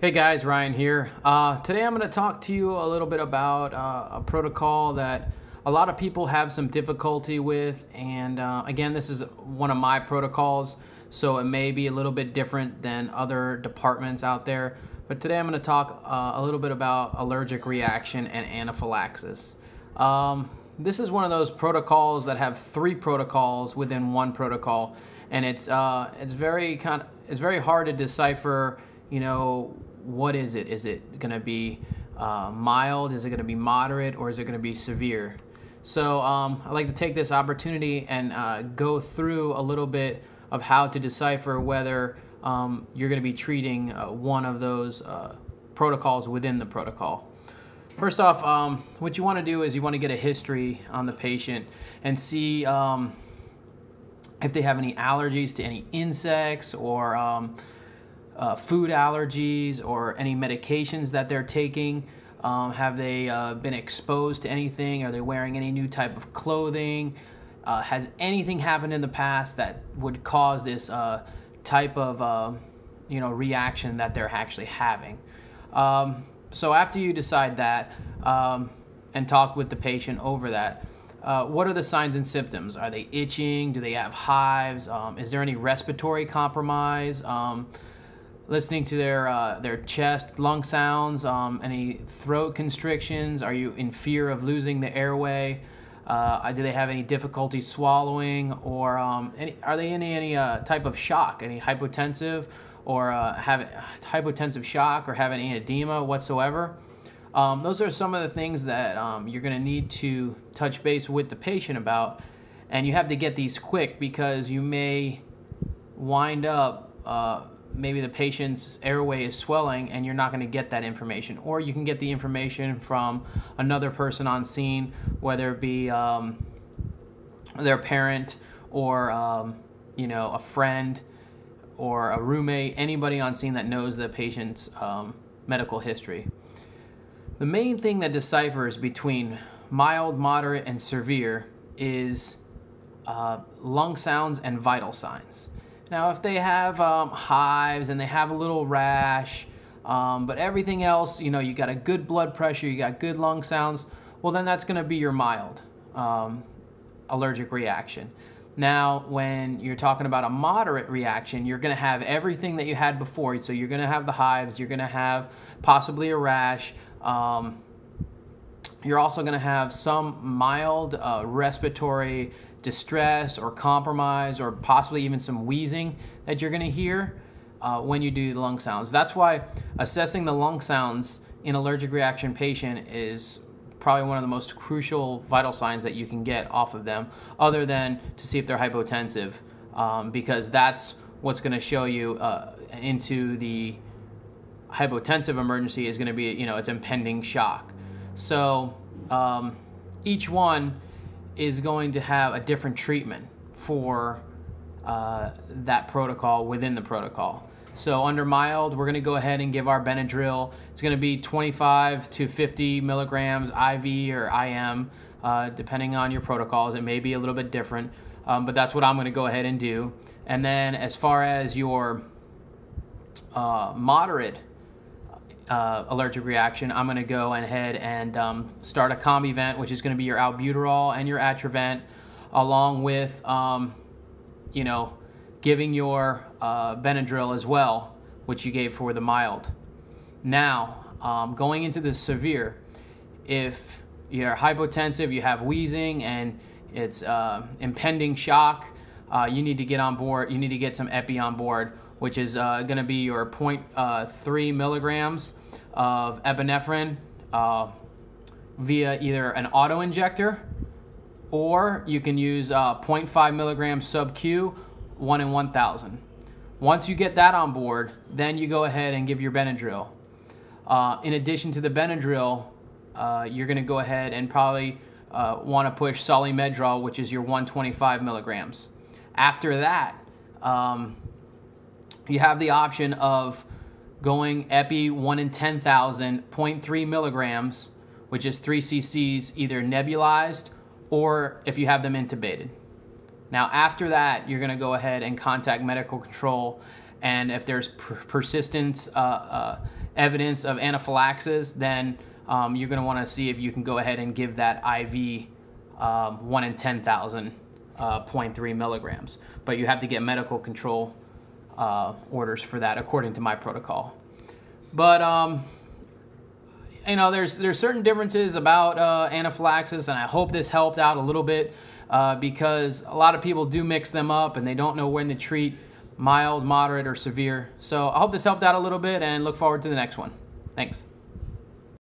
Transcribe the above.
Hey guys, Ryan here. Today I'm going to talk to you a little bit about a protocol that a lot of people have some difficulty with, and again, this is one of my protocols, so it may be a little bit different than other departments out there. But today I'm going to talk a little bit about allergic reaction and anaphylaxis. This is one of those protocols that have three protocols within one protocol, and it's very hard to decipher. What is it? Is it going to be mild? Is it going to be moderate? Or is it going to be severe? So I'd like to take this opportunity and go through a little bit of how to decipher whether you're going to be treating one of those protocols within the protocol. First off, what you want to do is you want to get a history on the patient and see if they have any allergies to any insects or food allergies or any medications that they're taking. Have they been exposed to anything? Are they wearing any new type of clothing? Has anything happened in the past that would cause this type of reaction that they're actually having? So after you decide that and talk with the patient over that, what are the signs and symptoms? Are they itching? Do they have hives? Is there any respiratory compromise? Listening to their chest, lung sounds, any throat constrictions? Are you in fear of losing the airway? Do they have any difficulty swallowing, or are they in any type of shock, any hypotensive, or have hypotensive shock, or have any edema whatsoever? Those are some of the things that you're going to need to touch base with the patient about, and you have to get these quick because you may wind up maybe the patient's airway is swelling and you're not going to get that information, or you can get the information from another person on scene, whether it be their parent or a friend or a roommate, anybody on scene that knows the patient's medical history. The main thing that deciphers between mild, moderate, and severe is lung sounds and vital signs. Now, if they have hives and they have a little rash, but everything else, you got a good blood pressure, you got good lung sounds, well, then that's going to be your mild allergic reaction. Now, when you're talking about a moderate reaction, you're going to have everything that you had before. So you're going to have the hives, you're going to have possibly a rash. You're also going to have some mild respiratory distress or compromise, or possibly even some wheezing that you're going to hear when you do the lung sounds. That's why assessing the lung sounds in allergic reaction patient is probably one of the most crucial vital signs that you can get off of them, other than to see if they're hypotensive, because that's what's going to show you into the hypotensive emergency is going to be, it's impending shock. So each one is going to have a different treatment for that protocol within the protocol. So under mild, we're going to go ahead and give our Benadryl. It's going to be 25 to 50 milligrams IV or IM, depending on your protocols. It may be a little bit different, but that's what I'm going to go ahead and do. And then as far as your moderate allergic reaction, I'm going to go ahead and start a CombiVent, which is going to be your albuterol and your Atrovent, along with giving your Benadryl as well, which you gave for the mild. Now, going into the severe, if you're hypotensive, you have wheezing, and it's impending shock, you need to get on board. You need to get some epi on board, which is going to be your 0.3 milligrams of epinephrine via either an auto-injector, or you can use 0.5 milligrams sub-Q, 1 in 1,000. Once you get that on board, then you go ahead and give your Benadryl. In addition to the Benadryl, you're going to go ahead and probably want to push Solumedrol, which is your 125 milligrams. After that, you have the option of going epi 1 in 10,000, 0.3 milligrams, which is 3 cc's, either nebulized or if you have them intubated. Now, after that, you're going to go ahead and contact medical control, and if there's persistence evidence of anaphylaxis, then you're going to want to see if you can go ahead and give that IV 1 in 10,000 0.3 milligrams. But you have to get medical control orders for that according to my protocol. But you know, there's certain differences about anaphylaxis, and I hope this helped out a little bit because a lot of people do mix them up and they don't know when to treat mild, moderate, or severe. So I hope this helped out a little bit, and look forward to the next one. Thanks.